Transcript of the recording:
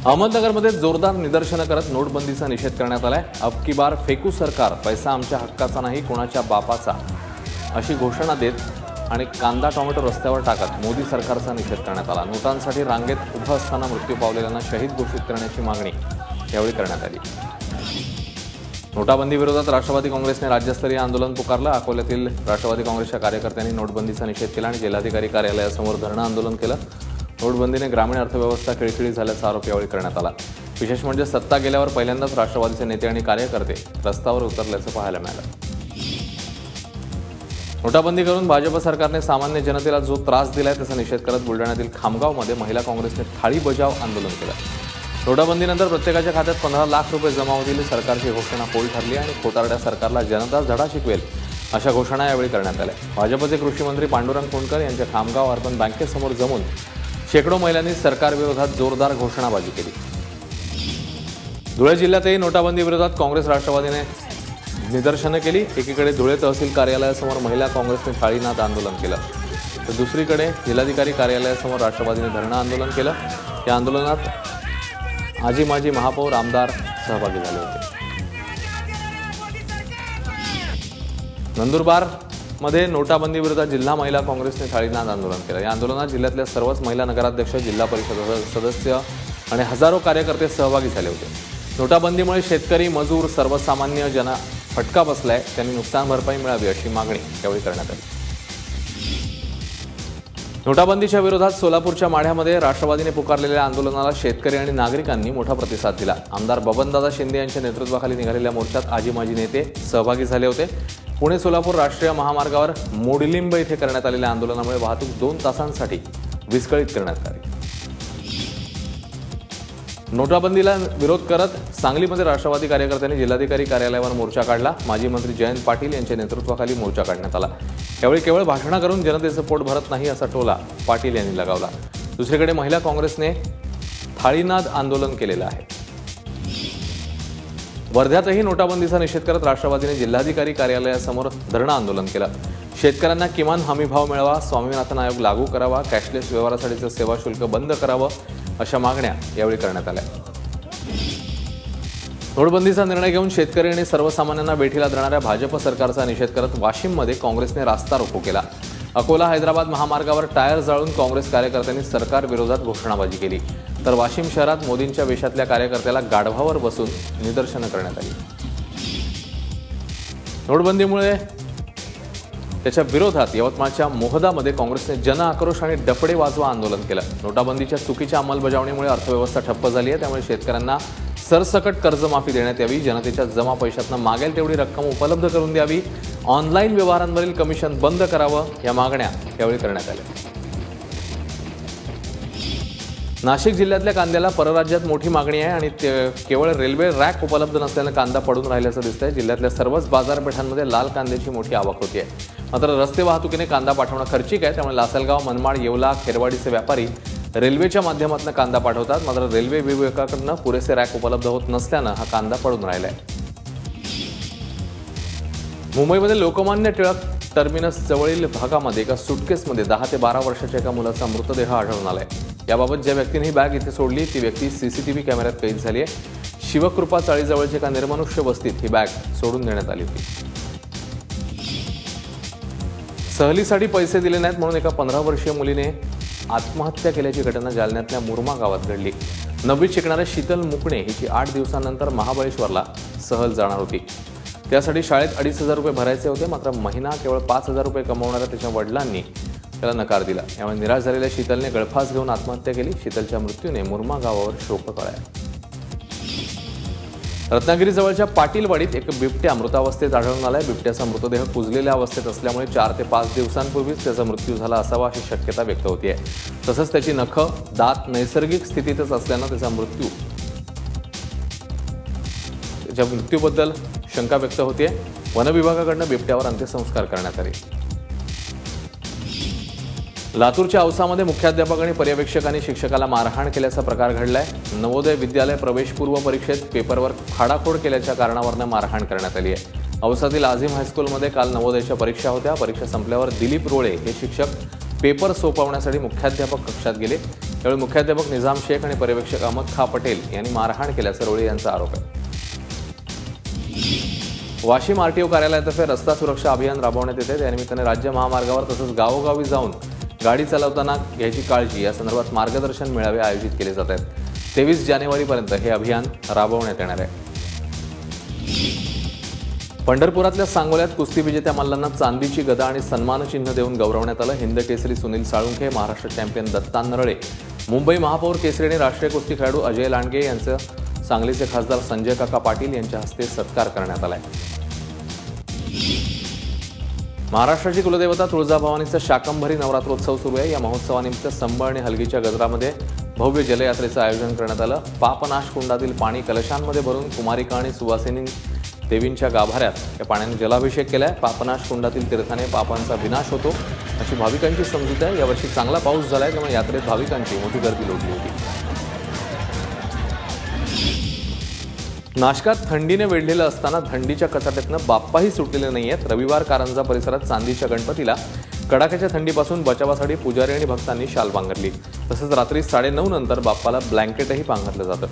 अहमदनगरमध्ये जोरदार निदर्शनं करत नोटबंदीचा निषेध करण्यात आलाय। अब की बार फेकू सरकार, पैसा आमच्या हक्काचा नाही कोणाच्या बापाचा, अशी घोषणा देत आणि कांदा टोमॅटो रस्त्यावर टाकत मोदी सरकारचा निषेध करण्यात आला। नोटांसाठी रांगेत उभं असताना मृत्यू पावलेल्यांना शहीद घोषित करण्याची मागणी यावेळी करण्यात आली। नोटाबंदी विरोधात राष्ट्रवादी काँग्रेसने राज्यस्तरीय आंदोलन पुकारलं। अकोल्यातील राष्ट्रवादी काँग्रेसच्या कार्यकर्त्यांनी नोटबंदीचा निषेध केला आणि जिल्हाधिकारी कार्यालयासमोर धरणं आंदोलन केलं। नोटबंदीने ग्रामीण अर्थव्यवस्था खिळखिळी झाल्याचा आरोप यावेळी करण्यात आला। विशेष म्हणजे सत्ता गेल्यावर पहिल्यांदाच राष्ट्रवादीचे नेते आणि कार्यकर्ते रस्त्यावर उतरल्याचं पाहायला मिळालं। नोटाबंदी करून भाजप सरकारने सामान्य जनतेला जो त्रास दिलाय त्याचा निषेध करत बुलढाण्यातील खामगावमध्ये महिला काँग्रेसने थाळी बजाव आंदोलन केलं। नोटाबंदीनंतर प्रत्येकाच्या खात्यात 15 लाख रुपये जमा होतील सरकारची घोषणा फोल ठरली आणि खोटारड्या सरकारला जनताच धडा शिकवेल अशा घोषणा यावेळी करण्यात आल्या। भाजपचे कृषी मंत्री पांडुरंग फुंडकर यांच्या खामगाव अर्बन बँकेसमोर जमून शेकडो महिलांनी सरकारविरोधात जोरदार घोषणाबाजी केली। धुळे जिल्ह्यातही नोटाबंदी विरोधात काँग्रेस राष्ट्रवादीने निदर्शनं केली। एकीकडे धुळे तहसील कार्यालयासमोर महिला काँग्रेसने थाळीनाद आंदोलन केलं, तर दुसरीकडे जिल्हाधिकारी कार्यालयासमोर राष्ट्रवादीने धरणं आंदोलन केलं। या आंदोलनात आजी माजी महापौर आमदार सहभागी झाले होते। नंदुरबारमध्ये नोटाबंदी विरोधात जिल्हा महिला काँग्रेसने थाळीनाद आंदोलन केलं। या आंदोलनात जिल्ह्यातल्या सर्वच महिला नगराध्यक्ष, जिल्हा परिषद सदस्य आणि हजारो कार्यकर्ते सहभागी झाले होते। नोटाबंदीमुळे शेतकरी, मजूर, सर्वसामान्य जन फटका बसलाय, त्यांनी नुकसान भरपाई मिळावी अशी मागणी यावेळी करण्यात आली। नोटाबंदीच्या विरोधात सोलापूरच्या माढ्यामध्ये राष्ट्रवादीने पुकारलेल्या आंदोलनाला शेतकरी आणि नागरिकांनी मोठा प्रतिसाद दिला। आमदार बबनदादा शिंदे यांच्या नेतृत्वाखाली निघालेल्या मोर्चात आजी माजी नेते सहभागी झाले होते। पुणे सोलापूर राष्ट्रीय महामार्गावर मोडलिंब येथे करण्यात आलेल्या आंदोलनामुळे वाहतूक 2 तासांसाठी विस्कळीत करण्यात आली। नोटाबंदीला विरोध करत सांगलीमध्ये राष्ट्रवादी कार्यकर्त्यांनी जिल्हाधिकारी कार्यालयावर मोर्चा काढला। माजी मंत्री जयंत पाटील यांच्या नेतृत्वाखाली मोर्चा काढण्यात आला। यावेळी केवळ भाषणं करून जनतेचं पोट भरत नाही असा टोला पाटील यांनी लगावला। दुसरीकडे महिला काँग्रेसने थाळीनाद आंदोलन केलेलं आहे। वर्ध्यातही नोटाबंदीचा निषेध करत राष्ट्रवादीने जिल्हाधिकारी कार्यालयासमोर धरणं आंदोलन केलं। शेतकऱ्यांना किमान हमीभाव मिळावा, स्वामीनाथन आयोग लागू करावा, कॅशलेस व्यवहारासाठीचं सेवा शुल्क बंद करावं अशा मागण्या यावेळी करण्यात आल्या। नोटबंदीचा निर्णय घेऊन शेतकरी आणि सर्वसामान्यांना वेठीला धरणाऱ्या भाजप सरकारचा निषेध करत वाशिममध्ये काँग्रेसने रास्ता रोको केला। अकोला हैदराबाद महामार्गावर टायर जाळून काँग्रेस कार्यकर्त्यांनी सरकार विरोधात घोषणाबाजी केली, तर वाशिम शहरात मोदींच्या वेशातल्या कार्यकर्त्याला गाढवावर बसून निदर्शनं करण्यात आली। नोटबंदीमुळे त्याच्या विरोधात यवतमाळच्या मोहदामध्ये काँग्रेसने जन आक्रोश आणि डफडे वाजवा आंदोलन केलं। नोटाबंदीच्या चुकीच्या अंमलबजावणीमुळे अर्थव्यवस्था ठप्प झाली आहे, त्यामुळे शेतकऱ्यांना सरसकट कर्जमाफी देण्यात यावी, जनतेच्या जमा पैशातून मागेल तेवढी रक्कम उपलब्ध करून द्यावी, ऑनलाईन व्यवहारांवरील कमिशन बंद करावं या मागण्या यावेळी करण्यात आल्या। नाशिक जिल्ह्यातल्या कांद्याला परराज्यात मोठी मागणी आहे आणि केवळ रेल्वे रॅक उपलब्ध नसल्यानं कांदा पडून राहिल्याचं दिसतंय। जिल्ह्यातल्या सर्वच बाजारपेठांमध्ये लाल कांद्याची मोठी आवक होती आहे, मात्र रस्ते वाहतुकीने कांदा पाठवणं खर्चिक आहे, त्यामुळे लासलगाव, मनमाड, येवला, खेरवाडीचे व्यापारी रेल्वेच्या माध्यमातून कांदा पाठवतात, मात्र रेल्वे विभागाकडून पुरेसे रॅक उपलब्ध होत नसल्यानं हा कांदा पडून राहिलाय। मुंबईमध्ये लोकमान्य टिळक टर्मिनस जवळील भागामध्ये एका सुटकेसमध्ये 10 ते 12 वर्षाच्या एका मुलाचा मृतदेह आढळून आलाय। याबाबत ज्या व्यक्तीने ही बॅग इथे सोडली ती व्यक्ती सीसीटीव्ही कॅमेऱ्यात कैद झाली आहे। शिवकृपा चाळीजवळच्या एका निर्मनुष्य वस्तीत ही बॅग सोडून देण्यात आली होती। सहलीसाठी पैसे दिले नाहीत म्हणून एका 15 वर्षीय मुलीने आत्महत्या केल्याची घटना जालन्यातल्या मुरमा गावात घडली। 9वीत शिकणाऱ्या शीतल मुकणे हिची 8 दिवसांनंतर महाबळेश्वरला सहल जाणार होती। त्यासाठी शाळेत 2,500 रुपये भरायचे होते, मात्र महिना केवळ 5,000 रुपये कमावणाऱ्या तिच्या वडिलांनी त्याला नकार दिला। यामुळे निराश झालेल्या शीतलने गळफास घेऊन आत्महत्या केली। शीतलच्या मृत्यूने मुरमा गावावर शोककळा आहे। रत्नागिरीजवळच्या पाटीलवाडीत एक बिबट्या मृतावस्थेत आढळून आलाय। बिबट्याचा मृतदेह कुजलेल्या अवस्थेत असल्यामुळे 4 ते 5 दिवसांपूर्वीच त्याचा मृत्यू झाला असावा अशी शक्यता व्यक्त होती आहे। तसंच त्याची नखं, दात नैसर्गिक स्थितीतच असल्यानं त्याच्या मृत्यूबद्दल शंका व्यक्त होते। वनविभागाकडून बिबट्यावर अंत्यसंस्कार करण्यात आले। लातूरच्या औसामध्ये मुख्याध्यापक आणि पर्यवेक्षकांनी शिक्षकाला मारहाण केल्याचा प्रकार घडलाय। नवोदय विद्यालय प्रवेशपूर्व परीक्षेत पेपरवर खाडाखोड केल्याच्या कारणावरून मारहाण करण्यात आली आहे। औसातील आझिम हायस्कूलमध्ये काल नवोदयच्या परीक्षा होत्या। परीक्षा संपल्यावर दिलीप रोळे हे शिक्षक पेपर सोपवण्यासाठी मुख्याध्यापक कक्षात गेले। यावेळी मुख्याध्यापक निजाम शेख आणि पर्यवेक्षक अहमद खा पटेल यांनी मारहाण केल्याचा रोळे यांचा आरोप आहे. वाशिम आरटीओ कार्यालयातर्फे रस्ता सुरक्षा अभियान राबवण्यात येते. त्यानिमित्ताने राज्य महामार्गावर तसंच गावोगावी जाऊन गाडी चालवताना घ्यायची काळजी या संदर्भात मार्गदर्शन मेळावे आयोजित केले जात आहेत. 23 जानेवारीपर्यंत हे अभियान राबवण्यात येणार आहे. पंढरपुरातल्या सांगोल्यात कुस्ती विजेत्या मल्लांना चांदीची गदा आणि सन्मानचिन्ह देऊन गौरवण्यात आलं. हिंद केसरी सुनील साळुंखे, महाराष्ट्र चॅम्पियन दत्ता नरळे, मुंबई महापौर केसरी आणि राष्ट्रीय कुस्ती खेळाडू अजय लांडगे यांचं सांगलीचे खासदार संजय काका पाटील यांच्या हस्ते सत्कार करण्यात आलाय. महाराष्ट्राची कुलदेवता तुळजाभवानीचा शाकंभरी नवरात्रोत्सव सुरू आहे. या महोत्सवानिमित्त संबळ आणि हलगीच्या गजरामध्ये भव्य जलयात्रेचं आयोजन करण्यात आलं. पापनाश कुंडातील पाणी कलशांमध्ये भरून कुमारिका आणि सुवासिनी देवींच्या गाभाऱ्यात या पाण्याने जलाभिषेक केलाय. पापनाश कुंडातील तीर्थाने पापांचा विनाश होतो अशी भाविकांची समजूत आहे. यावर्षी चांगला पाऊस झालाय, त्यामुळे यात्रेत भाविकांची मोठी गर्दी लोटली होती. नाशकात थंडीने वेढलेलं असताना थंडीच्या कचाट्यातनं बाप्पाही सुटलेले नाही आहेत. रविवार कारंजा परिसरात चांदीच्या गणपतीला कडाक्याच्या थंडीपासून बचावासाठी पुजारी आणि भक्तांनी शाल पांघरली. तसंच रात्री 9:30 नंतर बाप्पाला ब्लँकेटही पांघरलं जातं.